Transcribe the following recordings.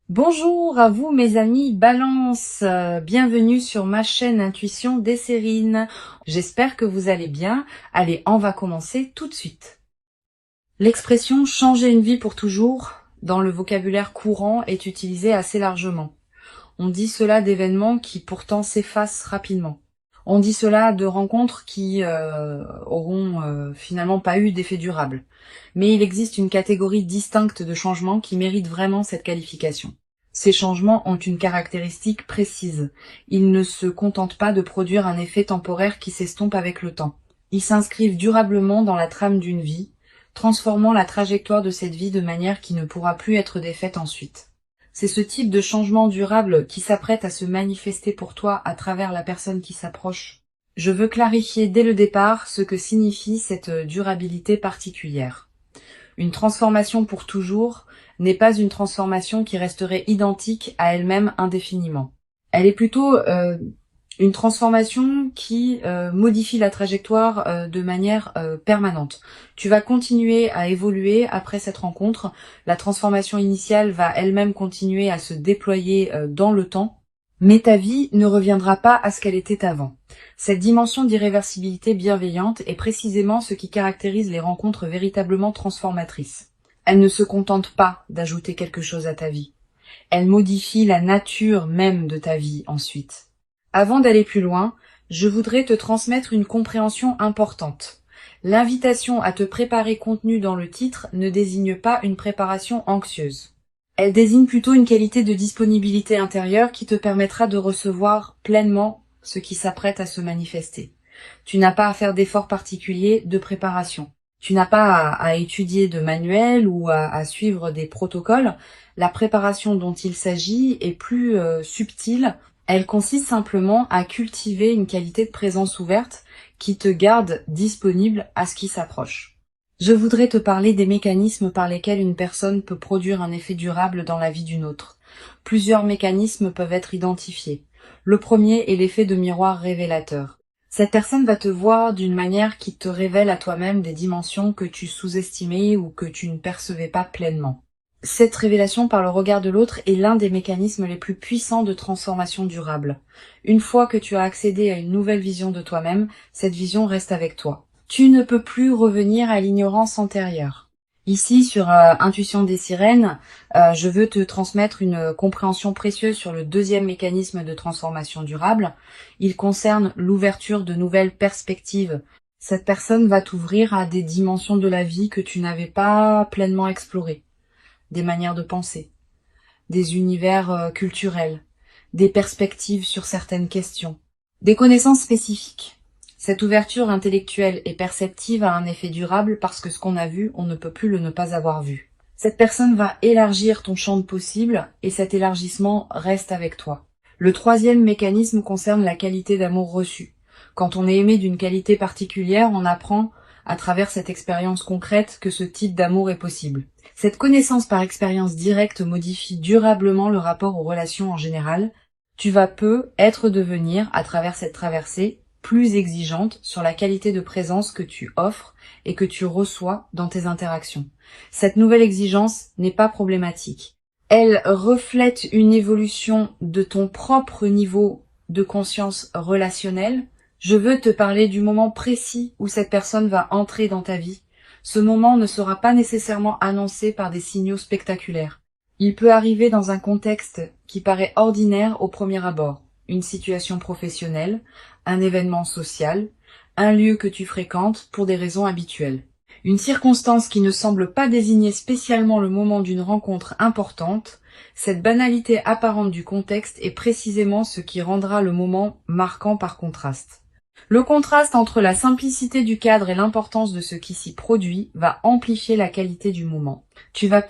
Bonjour à vous mes amis Balance, bienvenue sur ma chaîne Intuition Desserine. J'espère que vous allez bien. Allez, on va commencer tout de suite. L'expression changer une vie pour toujours dans le vocabulaire courant est utilisée assez largement. On dit cela d'événements qui pourtant s'effacent rapidement. On dit cela de rencontres qui auront finalement pas eu d'effet durable. Mais il existe une catégorie distincte de changements qui méritent vraiment cette qualification. Ces changements ont une caractéristique précise. Ils ne se contentent pas de produire un effet temporaire qui s'estompe avec le temps. Ils s'inscrivent durablement dans la trame d'une vie, transformant la trajectoire de cette vie de manière qui ne pourra plus être défaite ensuite. C'est ce type de changement durable qui s'apprête à se manifester pour toi à travers la personne qui s'approche. Je veux clarifier dès le départ ce que signifie cette durabilité particulière. Une transformation pour toujours n'est pas une transformation qui resterait identique à elle-même indéfiniment. Elle est plutôt une transformation qui modifie la trajectoire de manière permanente. Tu vas continuer à évoluer après cette rencontre. La transformation initiale va elle-même continuer à se déployer dans le temps, mais ta vie ne reviendra pas à ce qu'elle était avant. Cette dimension d'irréversibilité bienveillante est précisément ce qui caractérise les rencontres véritablement transformatrices. Elle ne se contente pas d'ajouter quelque chose à ta vie. Elle modifie la nature même de ta vie ensuite. Avant d'aller plus loin, je voudrais te transmettre une compréhension importante. L'invitation à te préparer contenue dans le titre ne désigne pas une préparation anxieuse. Elle désigne plutôt une qualité de disponibilité intérieure qui te permettra de recevoir pleinement ce qui s'apprête à se manifester. Tu n'as pas à faire d'efforts particuliers de préparation. Tu n'as pas à étudier de manuels ou à suivre des protocoles. La préparation dont il s'agit est plus subtile. Elle consiste simplement à cultiver une qualité de présence ouverte qui te garde disponible à ce qui s'approche. Je voudrais te parler des mécanismes par lesquels une personne peut produire un effet durable dans la vie d'une autre. Plusieurs mécanismes peuvent être identifiés. Le premier est l'effet de miroir révélateur. Cette personne va te voir d'une manière qui te révèle à toi-même des dimensions que tu sous-estimais ou que tu ne percevais pas pleinement. Cette révélation par le regard de l'autre est l'un des mécanismes les plus puissants de transformation durable. Une fois que tu as accédé à une nouvelle vision de toi-même, cette vision reste avec toi. Tu ne peux plus revenir à l'ignorance antérieure. Ici, sur Intuition des sirènes, je veux te transmettre une compréhension précieuse sur le deuxième mécanisme de transformation durable. Il concerne l'ouverture de nouvelles perspectives. Cette personne va t'ouvrir à des dimensions de la vie que tu n'avais pas pleinement explorées. Des manières de penser, des univers culturels, des perspectives sur certaines questions, des connaissances spécifiques. Cette ouverture intellectuelle et perceptive a un effet durable parce que ce qu'on a vu, on ne peut plus le ne pas avoir vu. Cette personne va élargir ton champ de possibles et cet élargissement reste avec toi. Le troisième mécanisme concerne la qualité d'amour reçu. Quand on est aimé d'une qualité particulière, on apprend à travers cette expérience concrète que ce type d'amour est possible. Cette connaissance par expérience directe modifie durablement le rapport aux relations en général. Tu vas devenir, à travers cette traversée, plus exigeante sur la qualité de présence que tu offres et que tu reçois dans tes interactions. Cette nouvelle exigence n'est pas problématique. Elle reflète une évolution de ton propre niveau de conscience relationnelle. Je veux te parler du moment précis où cette personne va entrer dans ta vie. Ce moment ne sera pas nécessairement annoncé par des signaux spectaculaires. Il peut arriver dans un contexte qui paraît ordinaire au premier abord. Une situation professionnelle, un événement social, un lieu que tu fréquentes pour des raisons habituelles. Une circonstance qui ne semble pas désigner spécialement le moment d'une rencontre importante, cette banalité apparente du contexte est précisément ce qui rendra le moment marquant par contraste. Le contraste entre la simplicité du cadre et l'importance de ce qui s'y produit va amplifier la qualité du moment. Tu vas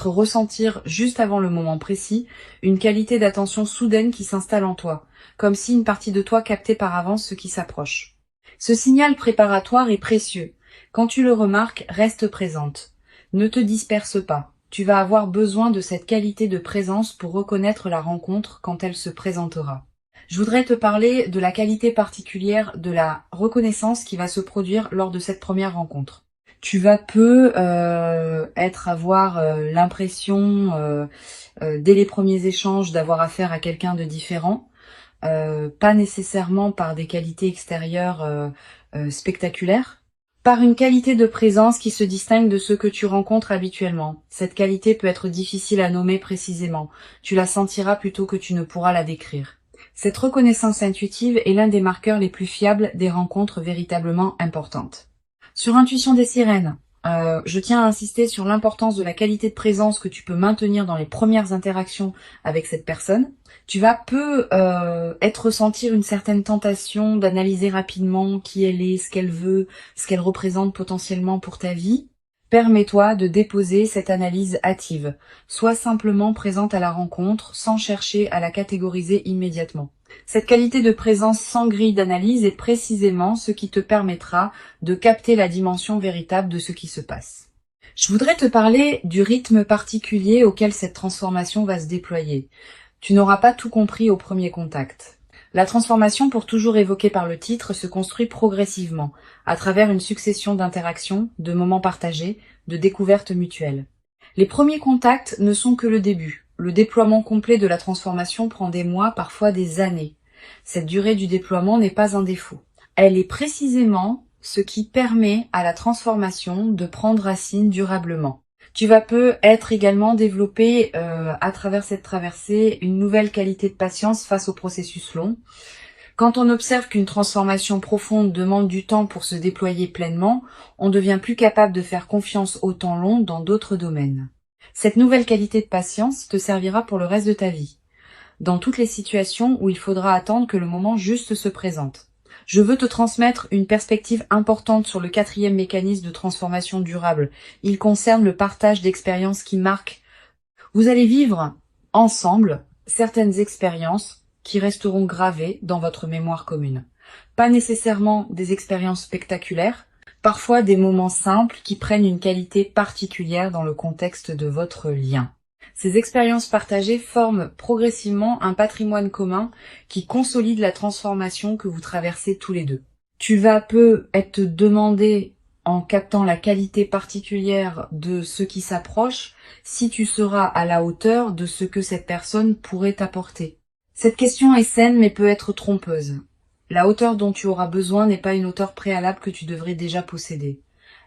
ressentir juste avant le moment précis une qualité d'attention soudaine qui s'installe en toi, comme si une partie de toi captait par avance ce qui s'approche. Ce signal préparatoire est précieux. Quand tu le remarques, reste présente. Ne te disperse pas. Tu vas avoir besoin de cette qualité de présence pour reconnaître la rencontre quand elle se présentera. Je voudrais te parler de la qualité particulière de la reconnaissance qui va se produire lors de cette première rencontre. Tu vas peu avoir l'impression, dès les premiers échanges, d'avoir affaire à quelqu'un de différent, pas nécessairement par des qualités extérieures spectaculaires, par une qualité de présence qui se distingue de ceux que tu rencontres habituellement. Cette qualité peut être difficile à nommer précisément. Tu la sentiras plutôt que tu ne pourras la décrire. Cette reconnaissance intuitive est l'un des marqueurs les plus fiables des rencontres véritablement importantes. Sur Intuition des sirènes, je tiens à insister sur l'importance de la qualité de présence que tu peux maintenir dans les premières interactions avec cette personne. Tu vas ressentir une certaine tentation d'analyser rapidement qui elle est, ce qu'elle veut, ce qu'elle représente potentiellement pour ta vie. Permets-toi de déposer cette analyse hâtive. Sois simplement présente à la rencontre sans chercher à la catégoriser immédiatement. Cette qualité de présence sans grille d'analyse est précisément ce qui te permettra de capter la dimension véritable de ce qui se passe. Je voudrais te parler du rythme particulier auquel cette transformation va se déployer. Tu n'auras pas tout compris au premier contact. La transformation, pour toujours évoquée par le titre, se construit progressivement, à travers une succession d'interactions, de moments partagés, de découvertes mutuelles. Les premiers contacts ne sont que le début. Le déploiement complet de la transformation prend des mois, parfois des années. Cette durée du déploiement n'est pas un défaut. Elle est précisément ce qui permet à la transformation de prendre racine durablement. Tu vas être également développé à travers cette traversée une nouvelle qualité de patience face au processus long. Quand on observe qu'une transformation profonde demande du temps pour se déployer pleinement, on devient plus capable de faire confiance au temps long dans d'autres domaines. Cette nouvelle qualité de patience te servira pour le reste de ta vie, dans toutes les situations où il faudra attendre que le moment juste se présente. Je veux te transmettre une perspective importante sur le 4e mécanisme de transformation durable. Il concerne le partage d'expériences qui marquent. Vous allez vivre ensemble certaines expériences qui resteront gravées dans votre mémoire commune. Pas nécessairement des expériences spectaculaires, parfois des moments simples qui prennent une qualité particulière dans le contexte de votre lien. Ces expériences partagées forment progressivement un patrimoine commun qui consolide la transformation que vous traversez tous les deux. Tu vas être demandé, en captant la qualité particulière de ce qui s'approche, si tu seras à la hauteur de ce que cette personne pourrait t'apporter. Cette question est saine mais peut être trompeuse. La hauteur dont tu auras besoin n'est pas une hauteur préalable que tu devrais déjà posséder.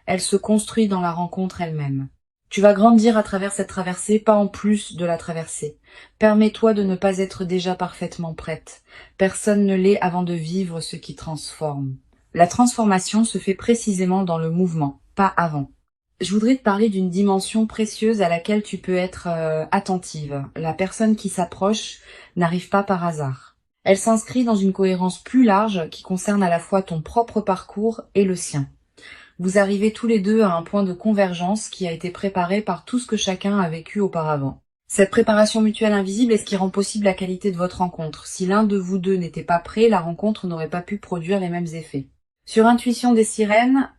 Elle se construit dans la rencontre elle-même. Tu vas grandir à travers cette traversée, pas en plus de la traversée. Permets-toi de ne pas être déjà parfaitement prête. Personne ne l'est avant de vivre ce qui transforme. La transformation se fait précisément dans le mouvement, pas avant. Je voudrais te parler d'une dimension précieuse à laquelle tu peux être attentive. La personne qui s'approche n'arrive pas par hasard. Elle s'inscrit dans une cohérence plus large qui concerne à la fois ton propre parcours et le sien. Vous arrivez tous les deux à un point de convergence qui a été préparé par tout ce que chacun a vécu auparavant. Cette préparation mutuelle invisible est ce qui rend possible la qualité de votre rencontre. Si l'un de vous deux n'était pas prêt, la rencontre n'aurait pas pu produire les mêmes effets. Sur Intuition des sirènes,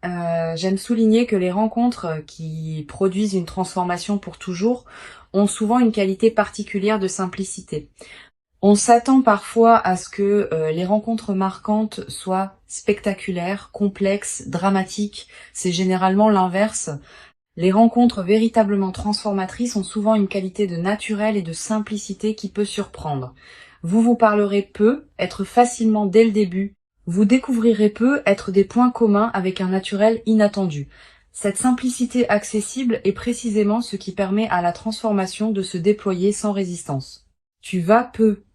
j'aime souligner que les rencontres qui produisent une transformation pour toujours ont souvent une qualité particulière de simplicité. On s'attend parfois à ce que les rencontres marquantes soient spectaculaires, complexes, dramatiques. C'est généralement l'inverse. Les rencontres véritablement transformatrices ont souvent une qualité de naturel et de simplicité qui peut surprendre. Vous vous parlerez peu, être facilement dès le début. Vous découvrirez peu, être des points communs avec un naturel inattendu. Cette simplicité accessible est précisément ce qui permet à la transformation de se déployer sans résistance. Tu vas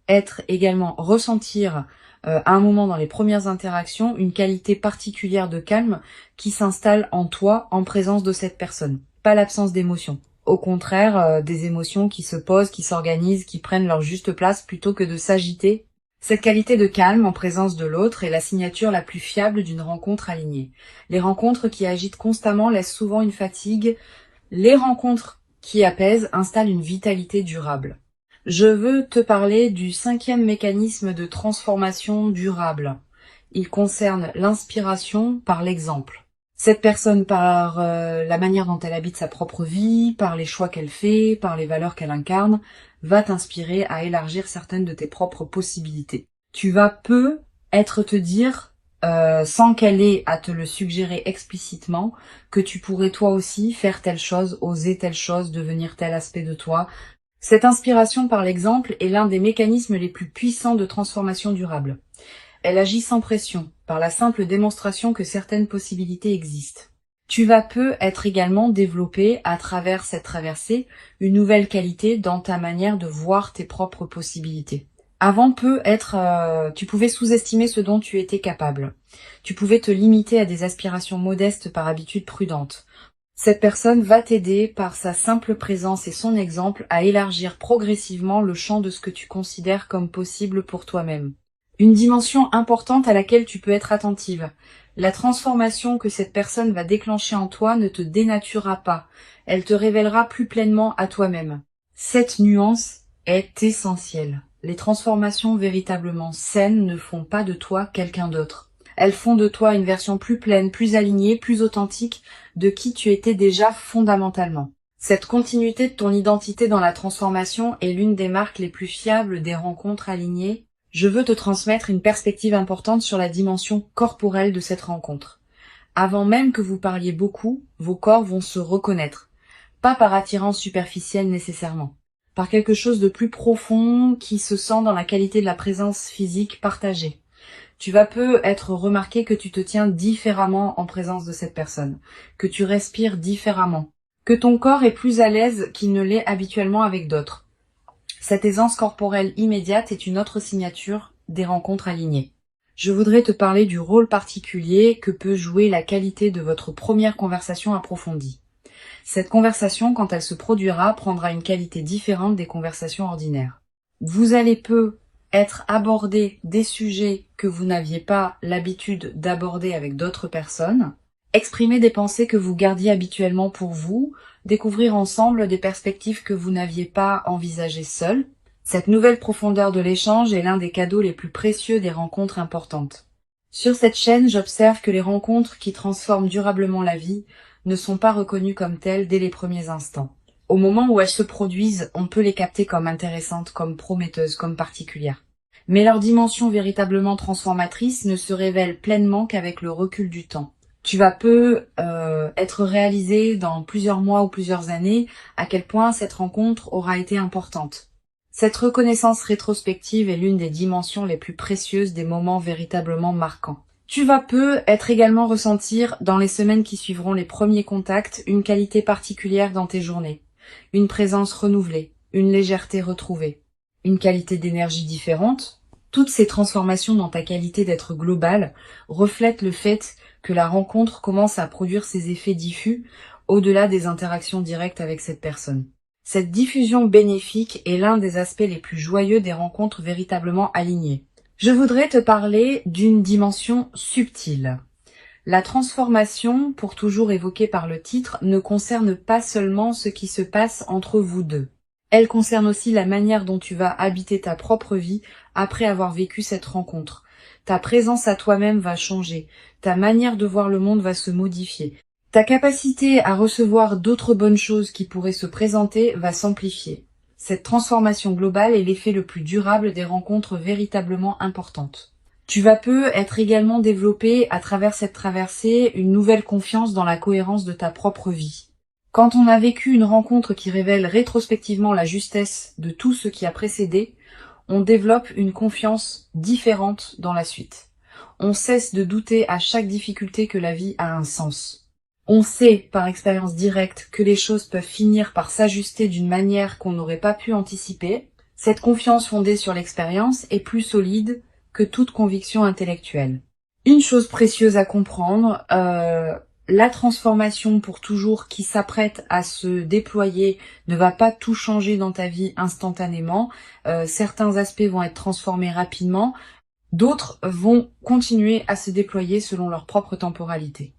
être également ressentir à un moment dans les premières interactions une qualité particulière de calme qui s'installe en toi en présence de cette personne. Pas l'absence d'émotions. Au contraire, des émotions qui se posent, qui s'organisent, qui prennent leur juste place plutôt que de s'agiter. Cette qualité de calme en présence de l'autre est la signature la plus fiable d'une rencontre alignée. Les rencontres qui agitent constamment laissent souvent une fatigue. Les rencontres qui apaisent installent une vitalité durable. Je veux te parler du 5e mécanisme de transformation durable. Il concerne l'inspiration par l'exemple. Cette personne, par la manière dont elle habite sa propre vie, par les choix qu'elle fait, par les valeurs qu'elle incarne, va t'inspirer à élargir certaines de tes propres possibilités. Tu vas te dire sans qu'elle ait à te le suggérer explicitement, que tu pourrais toi aussi faire telle chose, oser telle chose, devenir tel aspect de toi. Cette inspiration par l'exemple est l'un des mécanismes les plus puissants de transformation durable. Elle agit sans pression, par la simple démonstration que certaines possibilités existent. Tu vas peu être également développé, à travers cette traversée, une nouvelle qualité dans ta manière de voir tes propres possibilités. Avant tu pouvais sous-estimer ce dont tu étais capable. Tu pouvais te limiter à des aspirations modestes par habitude prudente. Cette personne va t'aider par sa simple présence et son exemple à élargir progressivement le champ de ce que tu considères comme possible pour toi-même. Une dimension importante à laquelle tu peux être attentive. La transformation que cette personne va déclencher en toi ne te dénaturera pas. Elle te révélera plus pleinement à toi-même. Cette nuance est essentielle. Les transformations véritablement saines ne font pas de toi quelqu'un d'autre. Elles font de toi une version plus pleine, plus alignée, plus authentique de qui tu étais déjà fondamentalement. Cette continuité de ton identité dans la transformation est l'une des marques les plus fiables des rencontres alignées. Je veux te transmettre une perspective importante sur la dimension corporelle de cette rencontre. Avant même que vous parliez beaucoup, vos corps vont se reconnaître. Pas par attirance superficielle nécessairement. Par quelque chose de plus profond qui se sent dans la qualité de la présence physique partagée. Tu vas peu être remarqué que tu te tiens différemment en présence de cette personne, que tu respires différemment, que ton corps est plus à l'aise qu'il ne l'est habituellement avec d'autres. Cette aisance corporelle immédiate est une autre signature des rencontres alignées. Je voudrais te parler du rôle particulier que peut jouer la qualité de votre première conversation approfondie. Cette conversation, quand elle se produira, prendra une qualité différente des conversations ordinaires. Vous allez peu être abordé des sujets que vous n'aviez pas l'habitude d'aborder avec d'autres personnes, exprimer des pensées que vous gardiez habituellement pour vous, découvrir ensemble des perspectives que vous n'aviez pas envisagées seul. Cette nouvelle profondeur de l'échange est l'un des cadeaux les plus précieux des rencontres importantes. Sur cette chaîne, j'observe que les rencontres qui transforment durablement la vie ne sont pas reconnues comme telles dès les premiers instants. Au moment où elles se produisent, on peut les capter comme intéressantes, comme prometteuses, comme particulières. Mais leur dimension véritablement transformatrice ne se révèle pleinement qu'avec le recul du temps. Tu vas peu être réalisé dans plusieurs mois ou plusieurs années à quel point cette rencontre aura été importante. Cette reconnaissance rétrospective est l'une des dimensions les plus précieuses des moments véritablement marquants. Tu vas peu être également ressentir dans les semaines qui suivront les premiers contacts une qualité particulière dans tes journées, une présence renouvelée, une légèreté retrouvée, une qualité d'énergie différente. Toutes ces transformations dans ta qualité d'être global reflètent le fait que la rencontre commence à produire ses effets diffus au-delà des interactions directes avec cette personne. Cette diffusion bénéfique est l'un des aspects les plus joyeux des rencontres véritablement alignées. Je voudrais te parler d'une dimension subtile. La transformation, pour toujours évoquée par le titre, ne concerne pas seulement ce qui se passe entre vous deux. Elle concerne aussi la manière dont tu vas habiter ta propre vie après avoir vécu cette rencontre. Ta présence à toi-même va changer, ta manière de voir le monde va se modifier. Ta capacité à recevoir d'autres bonnes choses qui pourraient se présenter va s'amplifier. Cette transformation globale est l'effet le plus durable des rencontres véritablement importantes. Tu vas peu être également développé à travers cette traversée une nouvelle confiance dans la cohérence de ta propre vie. Quand on a vécu une rencontre qui révèle rétrospectivement la justesse de tout ce qui a précédé, on développe une confiance différente dans la suite. On cesse de douter à chaque difficulté que la vie a un sens. On sait, par expérience directe, que les choses peuvent finir par s'ajuster d'une manière qu'on n'aurait pas pu anticiper. Cette confiance fondée sur l'expérience est plus solide que toute conviction intellectuelle. Une chose précieuse à comprendre, la transformation pour toujours qui s'apprête à se déployer ne va pas tout changer dans ta vie instantanément. Certains aspects vont être transformés rapidement, d'autres vont continuer à se déployer selon leur propre temporalité.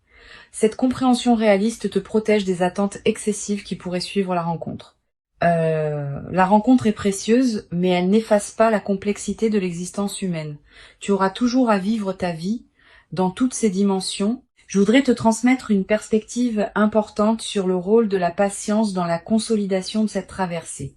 Cette compréhension réaliste te protège des attentes excessives qui pourraient suivre la rencontre. La rencontre est précieuse, mais elle n'efface pas la complexité de l'existence humaine. Tu auras toujours à vivre ta vie dans toutes ses dimensions. Je voudrais te transmettre une perspective importante sur le rôle de la patience dans la consolidation de cette traversée.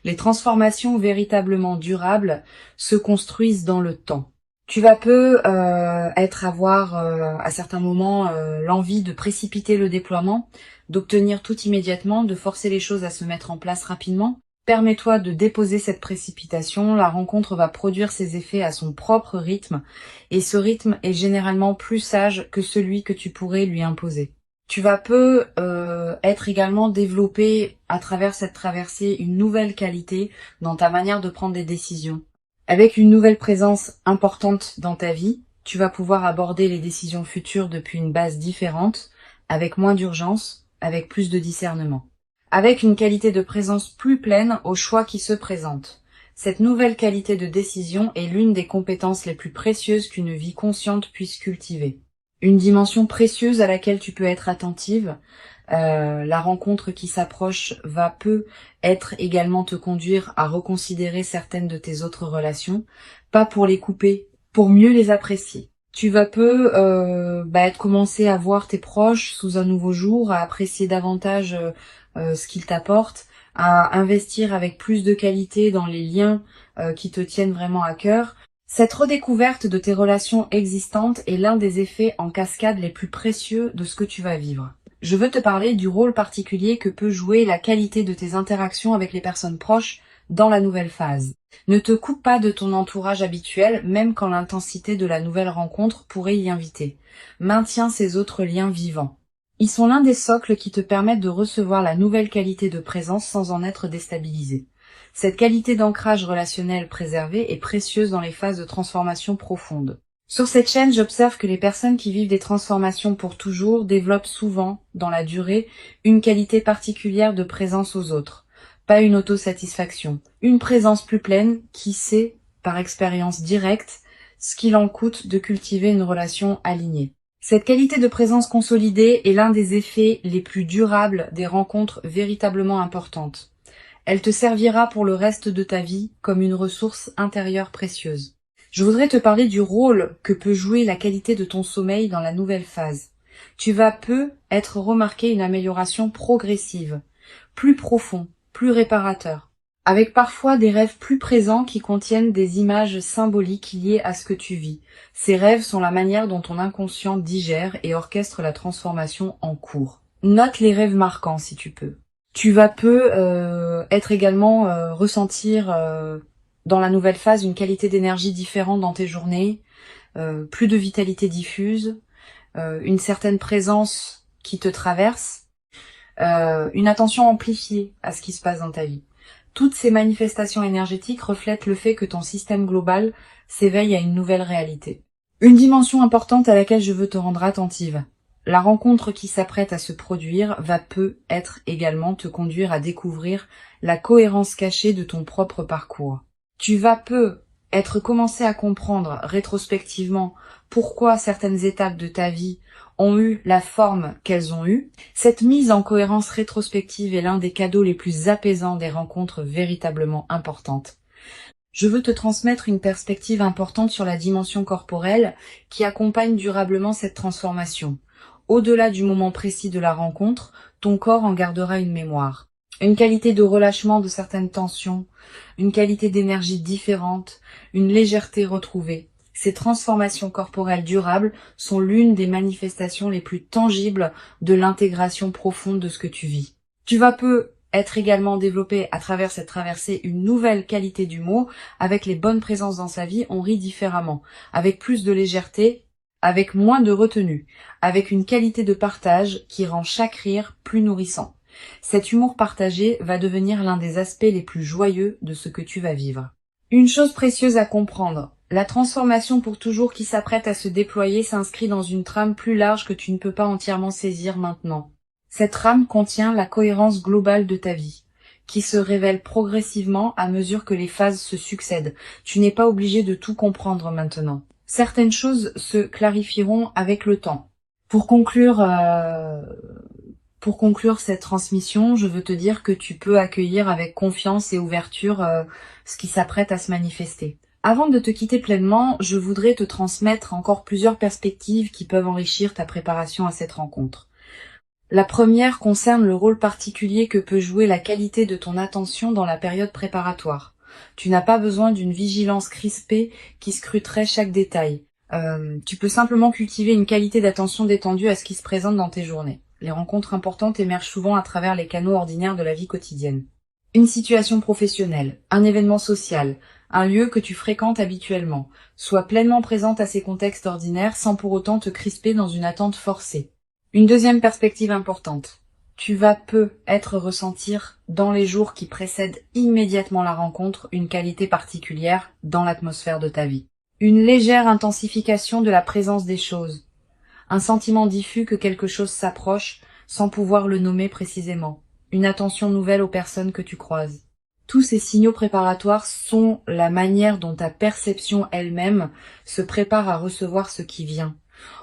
Les transformations véritablement durables se construisent dans le temps. Tu vas peu avoir à certains moments l'envie de précipiter le déploiement, d'obtenir tout immédiatement, de forcer les choses à se mettre en place rapidement. Permets-toi de déposer cette précipitation, la rencontre va produire ses effets à son propre rythme, et ce rythme est généralement plus sage que celui que tu pourrais lui imposer. Tu vas peu être également développé à travers cette traversée une nouvelle qualité dans ta manière de prendre des décisions. Avec une nouvelle présence importante dans ta vie, tu vas pouvoir aborder les décisions futures depuis une base différente, avec moins d'urgence, avec plus de discernement. Avec une qualité de présence plus pleine aux choix qui se présentent. Cette nouvelle qualité de décision est l'une des compétences les plus précieuses qu'une vie consciente puisse cultiver. Une dimension précieuse à laquelle tu peux être attentive. La rencontre qui s'approche va peu être également te conduire à reconsidérer certaines de tes autres relations, pas pour les couper, pour mieux les apprécier. Tu vas peu commencer à voir tes proches sous un nouveau jour, à apprécier davantage ce qu'ils t'apportent, à investir avec plus de qualité dans les liens qui te tiennent vraiment à cœur. Cette redécouverte de tes relations existantes est l'un des effets en cascade les plus précieux de ce que tu vas vivre. Je veux te parler du rôle particulier que peut jouer la qualité de tes interactions avec les personnes proches dans la nouvelle phase. Ne te coupe pas de ton entourage habituel, même quand l'intensité de la nouvelle rencontre pourrait y inviter. Maintiens ces autres liens vivants. Ils sont l'un des socles qui te permettent de recevoir la nouvelle qualité de présence sans en être déstabilisé. Cette qualité d'ancrage relationnel préservé est précieuse dans les phases de transformation profonde. Sur cette chaîne, j'observe que les personnes qui vivent des transformations pour toujours développent souvent, dans la durée, une qualité particulière de présence aux autres. Pas une autosatisfaction, une présence plus pleine qui sait, par expérience directe, ce qu'il en coûte de cultiver une relation alignée. Cette qualité de présence consolidée est l'un des effets les plus durables des rencontres véritablement importantes. Elle te servira pour le reste de ta vie comme une ressource intérieure précieuse. Je voudrais te parler du rôle que peut jouer la qualité de ton sommeil dans la nouvelle phase. Tu vas peu être remarqué une amélioration progressive, plus profond, plus réparateur, avec parfois des rêves plus présents qui contiennent des images symboliques liées à ce que tu vis. Ces rêves sont la manière dont ton inconscient digère et orchestre la transformation en cours. Note les rêves marquants si tu peux. Tu vas peu être également ressentir dans la nouvelle phase une qualité d'énergie différente dans tes journées, plus de vitalité diffuse, une certaine présence qui te traverse, une attention amplifiée à ce qui se passe dans ta vie. Toutes ces manifestations énergétiques reflètent le fait que ton système global s'éveille à une nouvelle réalité. Une dimension importante à laquelle je veux te rendre attentive. La rencontre qui s'apprête à se produire va peu être également te conduire à découvrir la cohérence cachée de ton propre parcours. Tu vas peu être commencé à comprendre rétrospectivement pourquoi certaines étapes de ta vie ont eu la forme qu'elles ont eue. Cette mise en cohérence rétrospective est l'un des cadeaux les plus apaisants des rencontres véritablement importantes. Je veux te transmettre une perspective importante sur la dimension corporelle qui accompagne durablement cette transformation. Au-delà du moment précis de la rencontre, ton corps en gardera une mémoire. Une qualité de relâchement de certaines tensions, une qualité d'énergie différente, une légèreté retrouvée. Ces transformations corporelles durables sont l'une des manifestations les plus tangibles de l'intégration profonde de ce que tu vis. Tu vas peu être également développé à travers cette traversée une nouvelle qualité d'humour. Avec les bonnes présences dans sa vie, on rit différemment, avec plus de légèreté, avec moins de retenue, avec une qualité de partage qui rend chaque rire plus nourrissant. Cet humour partagé va devenir l'un des aspects les plus joyeux de ce que tu vas vivre. Une chose précieuse à comprendre, la transformation pour toujours qui s'apprête à se déployer s'inscrit dans une trame plus large que tu ne peux pas entièrement saisir maintenant. Cette trame contient la cohérence globale de ta vie, qui se révèle progressivement à mesure que les phases se succèdent. Tu n'es pas obligé de tout comprendre maintenant. Certaines choses se clarifieront avec le temps. Pour conclure cette transmission, je veux te dire que tu peux accueillir avec confiance et ouverture ce qui s'apprête à se manifester. Avant de te quitter pleinement, je voudrais te transmettre encore plusieurs perspectives qui peuvent enrichir ta préparation à cette rencontre. La première concerne le rôle particulier que peut jouer la qualité de ton attention dans la période préparatoire. Tu n'as pas besoin d'une vigilance crispée qui scruterait chaque détail. Tu peux simplement cultiver une qualité d'attention détendue à ce qui se présente dans tes journées. Les rencontres importantes émergent souvent à travers les canaux ordinaires de la vie quotidienne. Une situation professionnelle, un événement social, un lieu que tu fréquentes habituellement. Sois pleinement présente à ces contextes ordinaires sans pour autant te crisper dans une attente forcée. Une deuxième perspective importante. Tu vas peut-être ressentir dans les jours qui précèdent immédiatement la rencontre une qualité particulière dans l'atmosphère de ta vie. Une légère intensification de la présence des choses. Un sentiment diffus que quelque chose s'approche sans pouvoir le nommer précisément. Une attention nouvelle aux personnes que tu croises. Tous ces signaux préparatoires sont la manière dont ta perception elle-même se prépare à recevoir ce qui vient.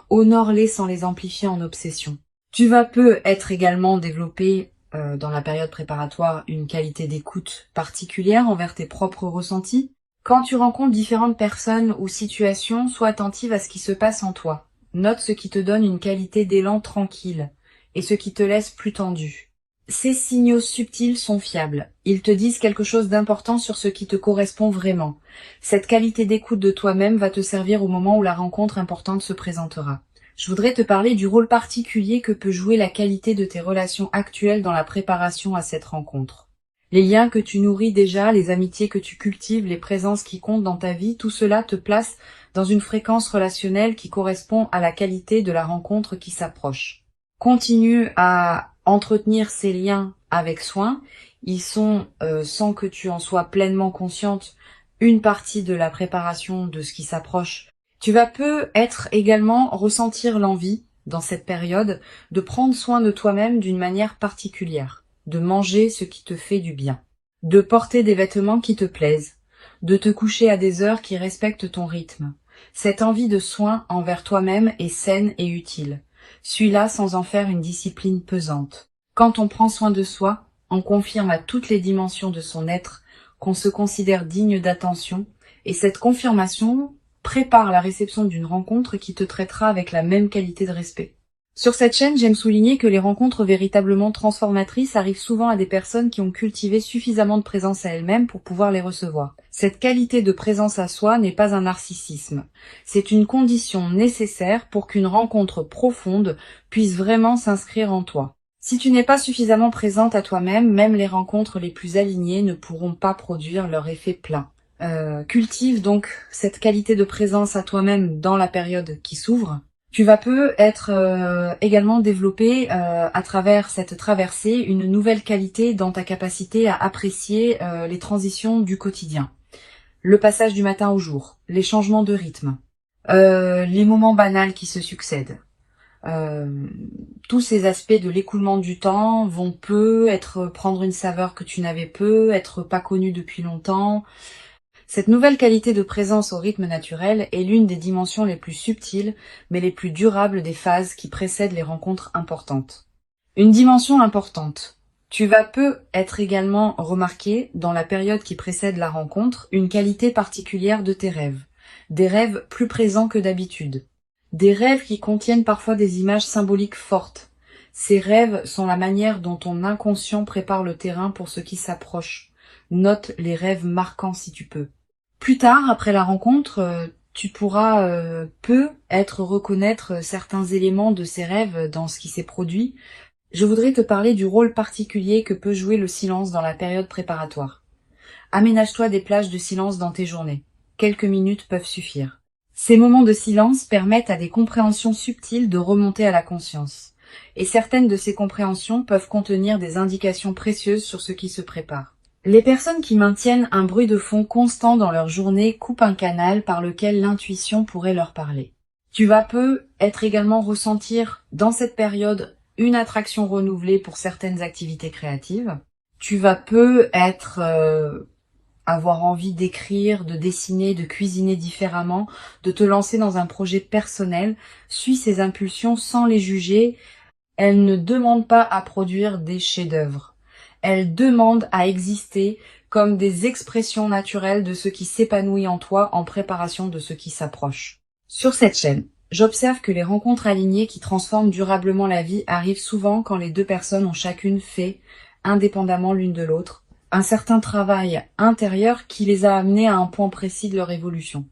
Honore-les sans les amplifier en obsession. Tu vas peut-être également développer dans la période préparatoire une qualité d'écoute particulière envers tes propres ressentis. Quand tu rencontres différentes personnes ou situations, sois attentive à ce qui se passe en toi. Note ce qui te donne une qualité d'élan tranquille et ce qui te laisse plus tendu. Ces signaux subtils sont fiables. Ils te disent quelque chose d'important sur ce qui te correspond vraiment. Cette qualité d'écoute de toi-même va te servir au moment où la rencontre importante se présentera. Je voudrais te parler du rôle particulier que peut jouer la qualité de tes relations actuelles dans la préparation à cette rencontre. Les liens que tu nourris déjà, les amitiés que tu cultives, les présences qui comptent dans ta vie, tout cela te place dans une fréquence relationnelle qui correspond à la qualité de la rencontre qui s'approche. Continue à entretenir ces liens avec soin. Ils sont, sans que tu en sois pleinement consciente, une partie de la préparation de ce qui s'approche. Tu vas peut-être également ressentir l'envie, dans cette période, de prendre soin de toi-même d'une manière particulière, de manger ce qui te fait du bien, de porter des vêtements qui te plaisent, de te coucher à des heures qui respectent ton rythme. Cette envie de soin envers toi-même est saine et utile. Suis-la sans en faire une discipline pesante. Quand on prend soin de soi, on confirme à toutes les dimensions de son être qu'on se considère digne d'attention, et cette confirmation prépare la réception d'une rencontre qui te traitera avec la même qualité de respect. Sur cette chaîne, j'aime souligner que les rencontres véritablement transformatrices arrivent souvent à des personnes qui ont cultivé suffisamment de présence à elles-mêmes pour pouvoir les recevoir. Cette qualité de présence à soi n'est pas un narcissisme. C'est une condition nécessaire pour qu'une rencontre profonde puisse vraiment s'inscrire en toi. Si tu n'es pas suffisamment présente à toi-même, même les rencontres les plus alignées ne pourront pas produire leur effet plein. Cultive donc cette qualité de présence à toi-même dans la période qui s'ouvre. Tu vas peut-être également développer à travers cette traversée une nouvelle qualité dans ta capacité à apprécier les transitions du quotidien. Le passage du matin au jour, les changements de rythme, les moments banals qui se succèdent. Tous ces aspects de l'écoulement du temps vont prendre une saveur que tu n'avais être pas connue depuis longtemps. Cette nouvelle qualité de présence au rythme naturel est l'une des dimensions les plus subtiles, mais les plus durables des phases qui précèdent les rencontres importantes. Une dimension importante. Tu vas peut-être également remarquer, dans la période qui précède la rencontre, une qualité particulière de tes rêves. Des rêves plus présents que d'habitude. Des rêves qui contiennent parfois des images symboliques fortes. Ces rêves sont la manière dont ton inconscient prépare le terrain pour ce qui s'approche. Note les rêves marquants si tu peux. Plus tard, après la rencontre, tu pourras peut-être reconnaître certains éléments de ces rêves dans ce qui s'est produit. Je voudrais te parler du rôle particulier que peut jouer le silence dans la période préparatoire. Aménage-toi des plages de silence dans tes journées. Quelques minutes peuvent suffire. Ces moments de silence permettent à des compréhensions subtiles de remonter à la conscience. Et certaines de ces compréhensions peuvent contenir des indications précieuses sur ce qui se prépare. Les personnes qui maintiennent un bruit de fond constant dans leur journée coupent un canal par lequel l'intuition pourrait leur parler. Tu vas peut-être également ressentir dans cette période une attraction renouvelée pour certaines activités créatives. Tu vas peut-être avoir envie d'écrire, de dessiner, de cuisiner différemment, de te lancer dans un projet personnel. Suis ces impulsions sans les juger. Elles ne demandent pas à produire des chefs-d'œuvre. Elles demandent à exister comme des expressions naturelles de ce qui s'épanouit en toi en préparation de ce qui s'approche. Sur cette chaîne, j'observe que les rencontres alignées qui transforment durablement la vie arrivent souvent quand les deux personnes ont chacune fait, indépendamment l'une de l'autre, un certain travail intérieur qui les a amenés à un point précis de leur évolution.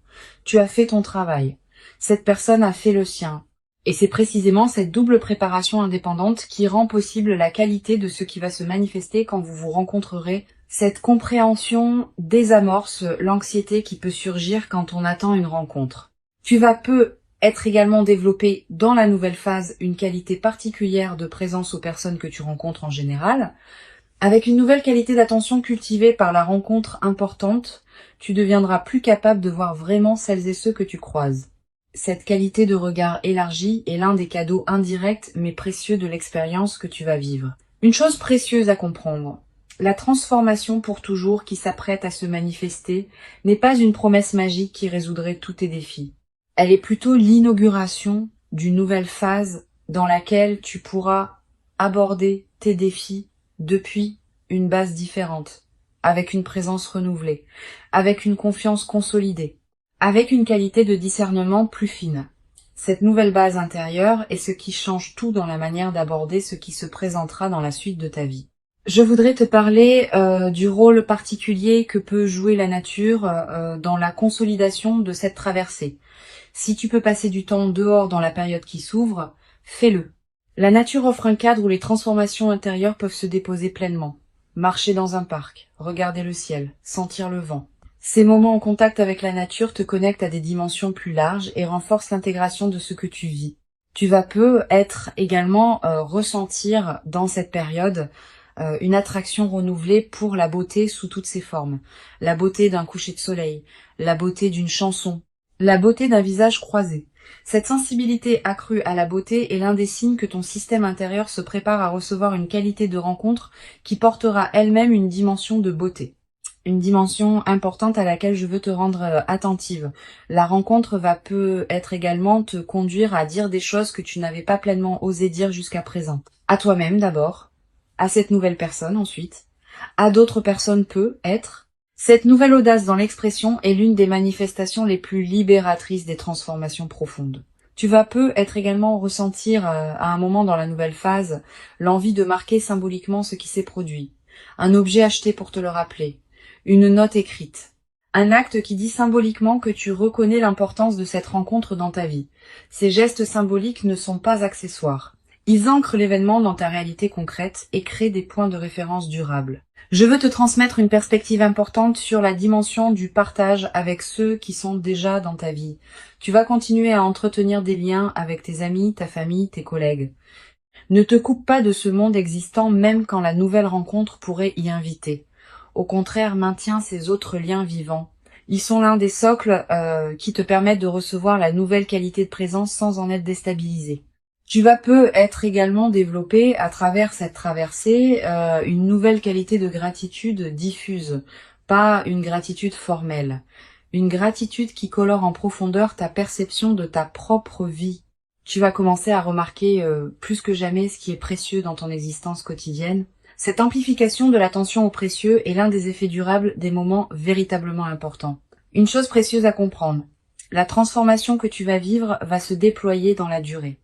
Tu as fait ton travail. Cette personne a fait le sien. Et c'est précisément cette double préparation indépendante qui rend possible la qualité de ce qui va se manifester quand vous vous rencontrerez. Cette compréhension désamorce l'anxiété qui peut surgir quand on attend une rencontre. Tu vas peu être également développé dans la nouvelle phase une qualité particulière de présence aux personnes que tu rencontres en général. Avec une nouvelle qualité d'attention cultivée par la rencontre importante, tu deviendras plus capable de voir vraiment celles et ceux que tu croises. Cette qualité de regard élargi est l'un des cadeaux indirects mais précieux de l'expérience que tu vas vivre. Une chose précieuse à comprendre. La transformation pour toujours qui s'apprête à se manifester n'est pas une promesse magique qui résoudrait tous tes défis. Elle est plutôt l'inauguration d'une nouvelle phase dans laquelle tu pourras aborder tes défis depuis une base différente, avec une présence renouvelée, avec une confiance consolidée, avec une qualité de discernement plus fine. Cette nouvelle base intérieure est ce qui change tout dans la manière d'aborder ce qui se présentera dans la suite de ta vie. Je voudrais te parler du rôle particulier que peut jouer la nature dans la consolidation de cette traversée. Si tu peux passer du temps dehors dans la période qui s'ouvre, fais-le. La nature offre un cadre où les transformations intérieures peuvent se déposer pleinement. Marcher dans un parc, regarder le ciel, sentir le vent. Ces moments en contact avec la nature te connectent à des dimensions plus larges et renforcent l'intégration de ce que tu vis. Tu vas peu être également ressentir dans cette période une attraction renouvelée pour la beauté sous toutes ses formes. La beauté d'un coucher de soleil, la beauté d'une chanson, la beauté d'un visage croisé. Cette sensibilité accrue à la beauté est l'un des signes que ton système intérieur se prépare à recevoir une qualité de rencontre qui portera elle-même une dimension de beauté. Une dimension importante à laquelle je veux te rendre attentive. La rencontre va peut être également te conduire à dire des choses que tu n'avais pas pleinement osé dire jusqu'à présent. À toi-même d'abord, à cette nouvelle personne ensuite, à d'autres personnes peut-être. Cette nouvelle audace dans l'expression est l'une des manifestations les plus libératrices des transformations profondes. Tu vas peu être également ressentir à un moment dans la nouvelle phase l'envie de marquer symboliquement ce qui s'est produit. Un objet acheté pour te le rappeler. Une note écrite. Un acte qui dit symboliquement que tu reconnais l'importance de cette rencontre dans ta vie. Ces gestes symboliques ne sont pas accessoires. Ils ancrent l'événement dans ta réalité concrète et créent des points de référence durables. Je veux te transmettre une perspective importante sur la dimension du partage avec ceux qui sont déjà dans ta vie. Tu vas continuer à entretenir des liens avec tes amis, ta famille, tes collègues. Ne te coupe pas de ce monde existant même quand la nouvelle rencontre pourrait y inviter. Au contraire, maintiens ces autres liens vivants. Ils sont l'un des socles qui te permettent de recevoir la nouvelle qualité de présence sans en être déstabilisé. Tu vas peu être également développé à travers cette traversée une nouvelle qualité de gratitude diffuse, pas une gratitude formelle. Une gratitude qui colore en profondeur ta perception de ta propre vie. Tu vas commencer à remarquer plus que jamais ce qui est précieux dans ton existence quotidienne. Cette amplification de l'attention au précieux est l'un des effets durables des moments véritablement importants. Une chose précieuse à comprendre, la transformation que tu vas vivre va se déployer dans la durée.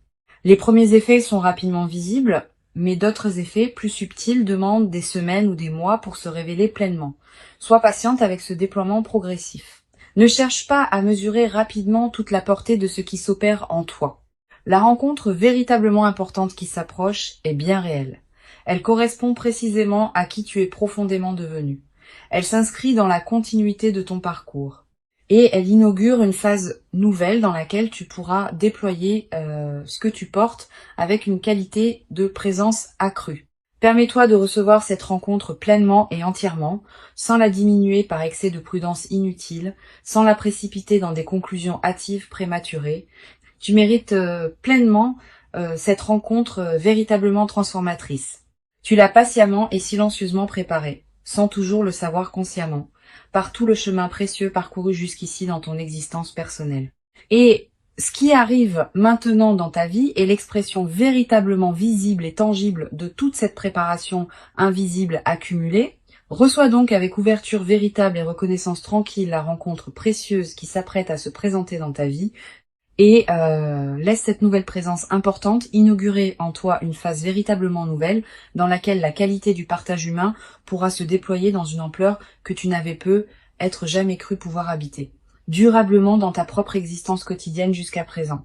Les premiers effets sont rapidement visibles, mais d'autres effets plus subtils demandent des semaines ou des mois pour se révéler pleinement. Sois patiente avec ce déploiement progressif. Ne cherche pas à mesurer rapidement toute la portée de ce qui s'opère en toi. La rencontre véritablement importante qui s'approche est bien réelle. Elle correspond précisément à qui tu es profondément devenu. Elle s'inscrit dans la continuité de ton parcours. Et elle inaugure une phase nouvelle dans laquelle tu pourras déployer ce que tu portes avec une qualité de présence accrue. Permets-toi de recevoir cette rencontre pleinement et entièrement, sans la diminuer par excès de prudence inutile, sans la précipiter dans des conclusions hâtives prématurées. Tu mérites pleinement cette rencontre véritablement transformatrice. Tu l'as patiemment et silencieusement préparée, sans toujours le savoir consciemment, par tout le chemin précieux parcouru jusqu'ici dans ton existence personnelle. Et ce qui arrive maintenant dans ta vie est l'expression véritablement visible et tangible de toute cette préparation invisible accumulée. Reçois donc avec ouverture véritable et reconnaissance tranquille la rencontre précieuse qui s'apprête à se présenter dans ta vie et laisse cette nouvelle présence importante inaugurer en toi une phase véritablement nouvelle dans laquelle la qualité du partage humain pourra se déployer dans une ampleur que tu n'avais peut-être jamais cru pouvoir habiter, durablement dans ta propre existence quotidienne jusqu'à présent.